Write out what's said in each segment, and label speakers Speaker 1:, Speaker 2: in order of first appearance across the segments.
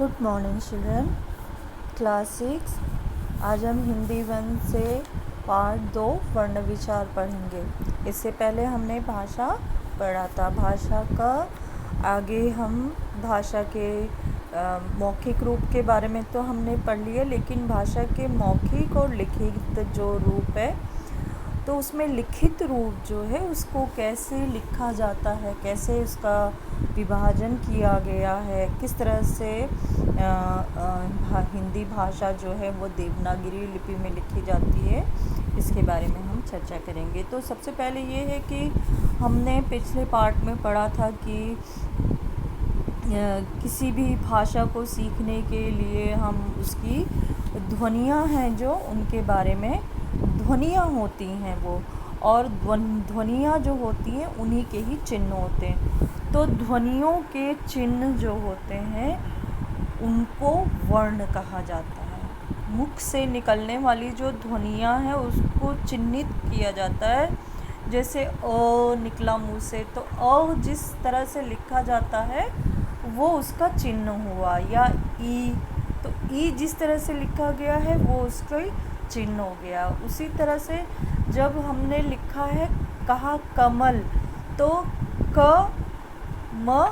Speaker 1: Good morning children. Class 6 आज हम हिंदी 1 से पार्ट 2 वर्ण विचार पढ़ेंगे। इससे पहले हमने भाषा पढ़ा था। भाषा का आगे हम भाषा के मौखिक रूप के बारे में तो हमने पढ़ लिया, लेकिन भाषा के मौखिक और लिखित जो रूप है तो उसमें लिखित रूप जो है उसको कैसे लिखा जाता है, कैसे उसका विभाजन किया गया है, किस तरह से हिंदी भाषा जो है वो देवनागरी लिपि में लिखी जाती है, इसके बारे में हम चर्चा करेंगे। तो सबसे पहले ये है कि हमने पिछले पार्ट में पढ़ा था कि किसी भी भाषा को सीखने के लिए हम उसकी ध्वनियाँ हैं जो उनके बारे में ध्वनियाँ होती हैं वो, और ध्वनियाँ जो होती हैं उन्हीं के ही चिन्ह होते हैं। तो ध्वनियों के चिन्ह जो होते हैं उनको वर्ण कहा जाता है। मुख से निकलने वाली जो ध्वनियाँ हैं उसको चिन्हित किया जाता है। जैसे अ निकला मुँह से, तो अ जिस तरह से लिखा जाता है वो उसका चिन्ह हुआ, या ई, तो ई जिस तरह से लिखा गया है वो उसका चिन्ह हो गया। उसी तरह से जब हमने लिखा है कहा कमल, तो क म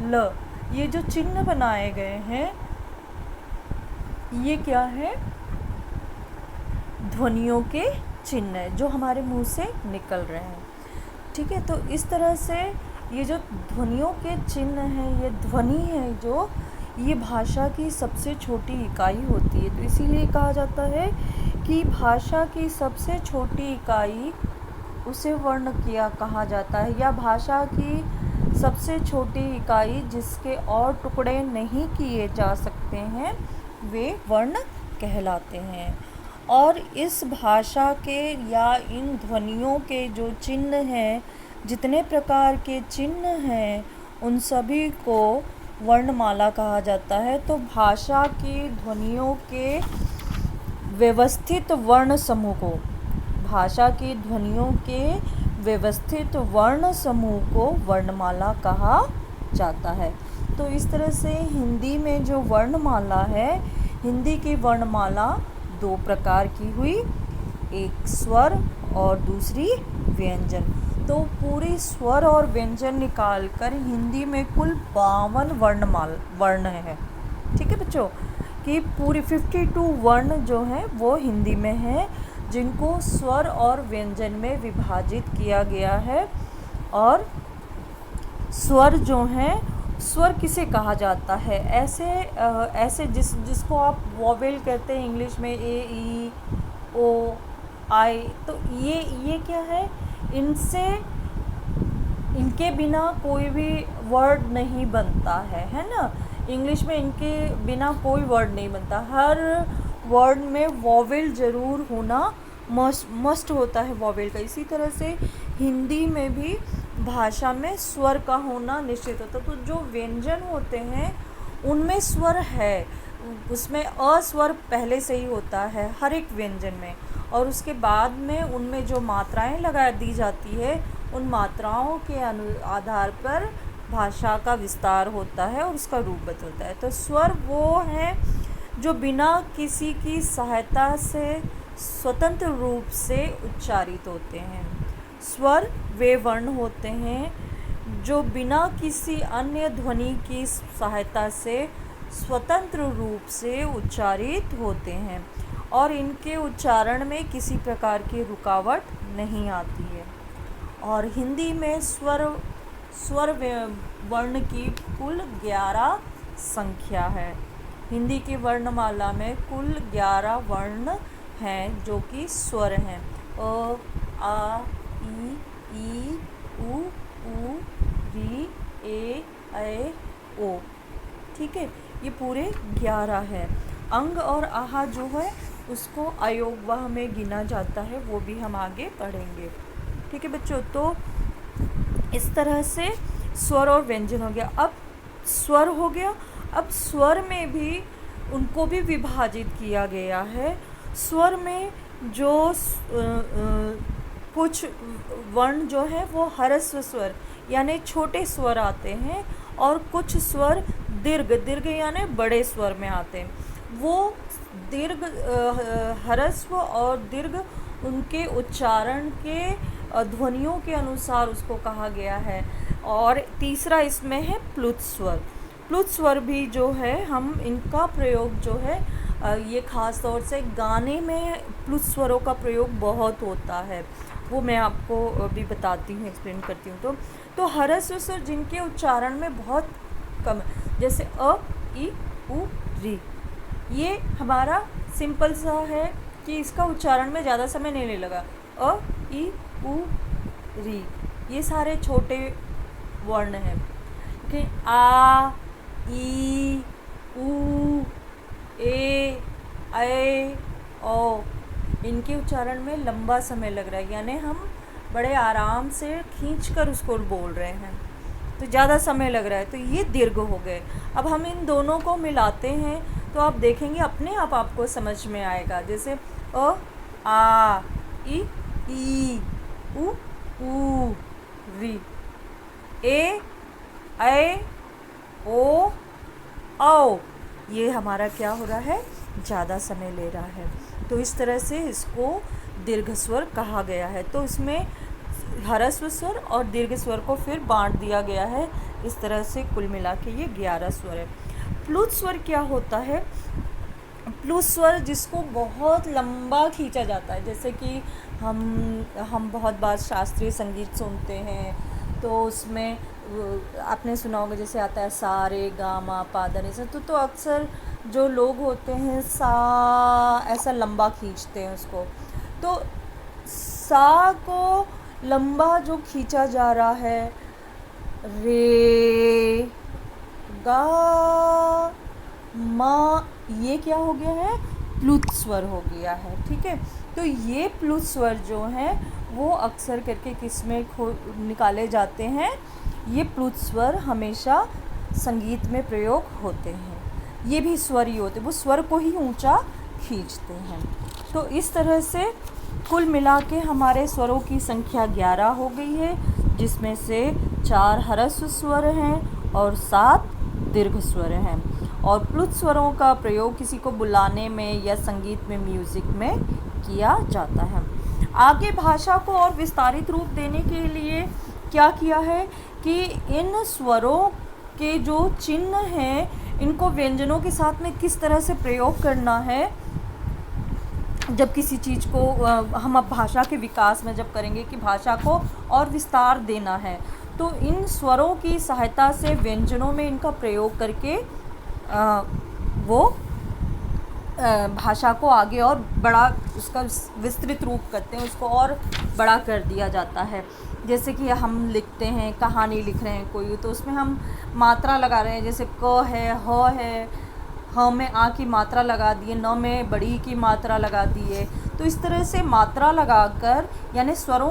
Speaker 1: ल, ये जो चिन्ह बनाए गए हैं ये क्या है? ध्वनियों के चिन्ह है जो हमारे मुंह से निकल रहे हैं। ठीक है, तो इस तरह से ये जो ध्वनियों के चिन्ह हैं, ये ध्वनि है जो ये भाषा की सबसे छोटी इकाई होती है। तो इसीलिए कहा जाता है कि भाषा की सबसे छोटी इकाई उसे वर्ण किया कहा जाता है, या भाषा की सबसे छोटी इकाई जिसके और टुकड़े नहीं किए जा सकते हैं वे वर्ण कहलाते हैं। और इस भाषा के या इन ध्वनियों के जो चिन्ह हैं, जितने प्रकार के चिन्ह हैं उन सभी को वर्णमाला कहा जाता है। तो भाषा की ध्वनियों के व्यवस्थित वर्ण समूह को, भाषा की ध्वनियों के व्यवस्थित वर्ण समूह को वर्णमाला कहा जाता है। तो इस तरह से हिंदी में जो वर्णमाला है, हिंदी की वर्णमाला दो प्रकार की हुई, एक स्वर और दूसरी व्यंजन। तो पूरी स्वर और व्यंजन निकालकर हिंदी में कुल 52 वर्ण है। ठीक है बच्चों, कि पूरी 52 वर्ण जो हैं वो हिंदी में हैं, जिनको स्वर और व्यंजन में विभाजित किया गया है। और स्वर जो हैं, स्वर किसे कहा जाता है? ऐसे जिसको आप वॉवेल कहते हैं इंग्लिश में, ए, ई, ओ, आई, तो ये क्या है? इनके बिना कोई भी वर्ड नहीं बनता है ना। इंग्लिश में इनके बिना कोई वर्ड नहीं बनता। हर वर्ड में वॉवेल ज़रूर होना मस्ट होता है वॉवेल का। इसी तरह से हिंदी में भी भाषा में स्वर का होना निश्चित होता है। तो जो व्यंजन होते हैं उनमें स्वर है, उसमें अस्वर पहले से ही होता है हर एक व्यंजन में, और उसके बाद में उनमें जो मात्राएं लगा दी जाती है उन मात्राओं के आधार पर भाषा का विस्तार होता है और उसका रूपबद्ध होता है। तो स्वर वो हैं जो बिना किसी की सहायता से स्वतंत्र रूप से उच्चारित होते हैं। स्वर वे वर्ण होते हैं जो बिना किसी अन्य ध्वनि की सहायता से स्वतंत्र रूप से उच्चारित होते हैं, और इनके उच्चारण में किसी प्रकार की रुकावट नहीं आती है। और हिंदी में स्वर वर्ण की कुल 11 संख्या है। हिंदी की वर्णमाला में कुल 11 वर्ण हैं जो कि स्वर हैं। अ, आ, ई, उ, री, ए, ओ। ठीक है, ये पूरे 11 हैं। अंग और आहा जो है उसको अयोगवाह में गिना जाता है, वो भी हम आगे पढ़ेंगे। ठीक है बच्चों, तो इस तरह से स्वर और व्यंजन हो गया। अब स्वर हो गया। अब स्वर में भी उनको भी विभाजित किया गया है। स्वर में जो कुछ वर्ण जो है वो ह्रस्व स्वर यानी छोटे स्वर आते हैं, और कुछ स्वर दीर्घ दीर्घ यानी बड़े स्वर में आते हैं। वो दीर्घ ह्रस्व और दीर्घ उनके उच्चारण के ध्वनियों के अनुसार उसको कहा गया है। और तीसरा इसमें है प्लुत स्वर। प्लुत स्वर भी जो है हम इनका प्रयोग जो है ये ख़ास तौर से गाने में प्लुत स्वरों का प्रयोग बहुत होता है, वो मैं आपको अभी बताती हूँ, एक्सप्लेन करती हूँ। तो ह्रस्व स्वर जिनके उच्चारण में बहुत कम, जैसे अ, ई, उ, री, ये हमारा सिंपल सा है कि इसका उच्चारण में ज़्यादा समय नहीं लगा। अ, ई, उ, री, ये सारे छोटे वर्ण हैं। ओके, आ, ई, उ, ए, ऐ, ओ, इनके उच्चारण में लंबा समय लग रहा है, यानी हम बड़े आराम से खींचकर उसको बोल रहे हैं, तो ज़्यादा समय लग रहा है, तो ये दीर्घ हो गए। अब हम इन दोनों को मिलाते हैं तो आप देखेंगे अपने आप आपको समझ में आएगा। जैसे अ, आ, ई, उ, री, ए, ऐ, ओ, औ, ये हमारा क्या हो रहा है, ज़्यादा समय ले रहा है। तो इस तरह से इसको दीर्घ स्वर कहा गया है। तो इसमें ह्रस्व स्वर और दीर्घ स्वर को फिर बांट दिया गया है। इस तरह से कुल मिला के ये 11 स्वर है। प्लुत स्वर क्या होता है? प्लुत स्वर जिसको बहुत लंबा खींचा जाता है, जैसे कि हम बहुत बार शास्त्रीय संगीत सुनते हैं, तो उसमें आपने सुना होगा जैसे आता है सा रे गा मा पा धा नि सा, तो अक्सर जो लोग होते हैं सा ऐसा लंबा खींचते हैं उसको। तो सा को लंबा जो खींचा जा रहा है, रे, गा, मा, ये क्या हो गया है, प्लुत स्वर हो गया है। ठीक है, तो ये प्लुत स्वर जो हैं वो अक्सर करके किस में निकाले जाते हैं, ये प्लुत स्वर हमेशा संगीत में प्रयोग होते हैं। ये भी स्वर ही होते हैं, वो स्वर को ही ऊंचा खींचते हैं। तो इस तरह से कुल मिला के हमारे स्वरों की संख्या 11 हो गई है, जिसमें से 4 ह्रस्व स्वर हैं और 7 दीर्घ स्वर हैं। और प्लुत स्वरों का प्रयोग किसी को बुलाने में या संगीत में, म्यूज़िक में किया जाता है। आगे भाषा को और विस्तारित रूप देने के लिए क्या किया है कि इन स्वरों के जो चिन्ह हैं, इनको व्यंजनों के साथ में किस तरह से प्रयोग करना है। जब किसी चीज़ को हम अब भाषा के विकास में जब करेंगे कि भाषा को और विस्तार देना है, तो इन स्वरों की सहायता से व्यंजनों में इनका प्रयोग करके वो भाषा को आगे और बड़ा उसका विस्तृत रूप करते हैं, उसको और बड़ा कर दिया जाता है। जैसे कि हम लिखते हैं, कहानी लिख रहे हैं कोई, तो उसमें हम मात्रा लगा रहे हैं, जैसे क है, ह है, ह में आ की मात्रा लगा दिए, न में बड़ी की मात्रा लगा दिए। तो इस तरह से मात्रा लगाकर, यानी स्वरों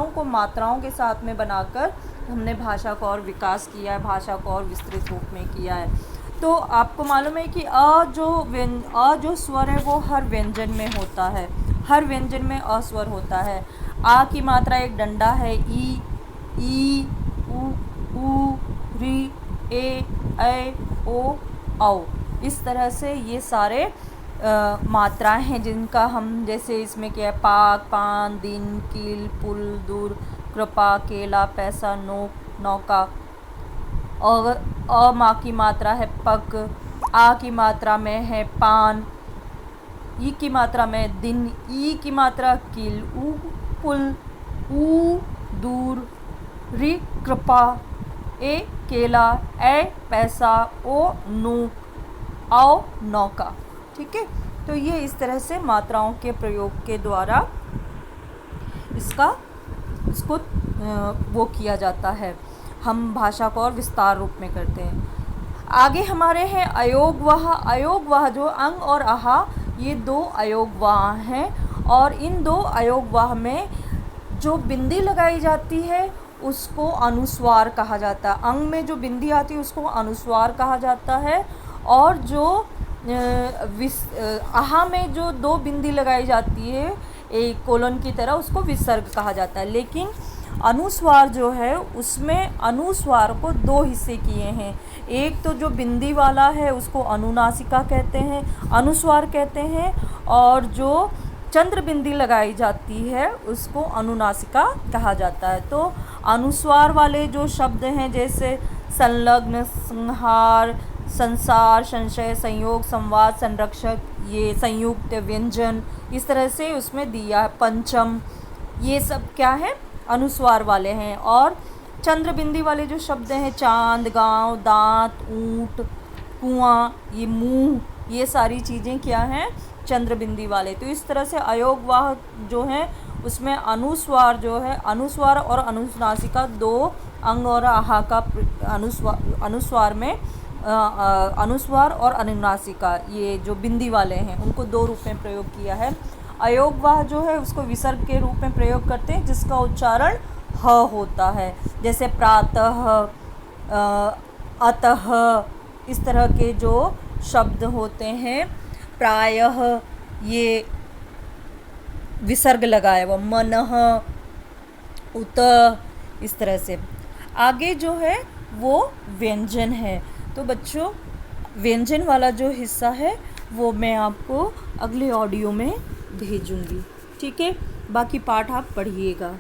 Speaker 1: को मात्राओं के साथ में बनाकर हमने भाषा को और विकास किया है, भाषा को और विस्तृत रूप में किया है। तो आपको मालूम है कि अ जो स्वर है वो हर व्यंजन में होता है, हर व्यंजन में अ स्वर होता है। आ की मात्रा एक डंडा है, ई, उ, री, ए, ऐ, ओ, औ। इस तरह से ये सारे मात्राएं हैं जिनका हम, जैसे इसमें क्या है, पाक, पान, दिन, कील, पुल, दूर, कृपा, केला, पैसा, नोक, नौका। और अ माँ की मात्रा है पक, आ की मात्रा में है पान, ई की मात्रा में दिन, ई की मात्रा कील, उ पुल, ऊ दूर, री कृपा, ए केला, ए पैसा, ओ नूक, औ नौका। ठीक है, तो ये इस तरह से मात्राओं के प्रयोग के द्वारा इसको वो किया जाता है, हम भाषा को और विस्तार रूप में करते हैं। आगे हमारे हैं अयोगवाह। अयोगवाह जो अंग और आहा, ये 2 अयोगवाह हैं, और इन 2 अयोगवाह में जो बिंदी लगाई जाती है उसको अनुस्वार कहा जाता है। अंग में जो बिंदी आती है उसको अनुस्वार कहा जाता है, और जो आहा में जो 2 बिंदी लगाई जाती है एक कोलन की तरह, उसको विसर्ग कहा जाता है। लेकिन अनुस्वार जो है उसमें अनुस्वार को दो हिस्से किए हैं। एक तो जो बिंदी वाला है उसको अनुनासिका कहते हैं, अनुस्वार कहते हैं, और जो चंद्र बिंदी लगाई जाती है उसको अनुनासिका कहा जाता है। तो अनुस्वार वाले जो शब्द हैं जैसे संलग्न, संहार, संसार, संशय, संयोग, संवाद, संरक्षक, ये संयुक्त, व्यंजन, इस तरह से उसमें दिया है। पंचम, ये सब क्या है, अनुस्वार वाले हैं। और चंद्र बिंदी वाले जो शब्द हैं चांद, गांव, दांत, ऊंट, कुआं, ये मुंह, ये सारी चीज़ें क्या हैं, चंद्र बिंदी वाले। तो इस तरह से अयोगवाह जो है उसमें अनुस्वार जो है, अनुस्वार और अनुनासिका दो अंग और आहा का अनुस्वार में अनुस्वार और अनुनासिका, ये जो बिंदी वाले हैं उनको दो रूप में प्रयोग किया है। अयोगवाह जो है उसको विसर्ग के रूप में प्रयोग करते हैं जिसका उच्चारण ह होता है, जैसे प्रातः, अतः, इस तरह के जो शब्द होते हैं। प्रायः, ये विसर्ग लगाया हुआ। मनः, उत, इस तरह से। आगे जो है वो व्यंजन है। तो बच्चों व्यंजन वाला जो हिस्सा है वो मैं आपको अगले ऑडियो में भेजूंगी, ठीक है। बाकी पाठ आप पढ़िएगा।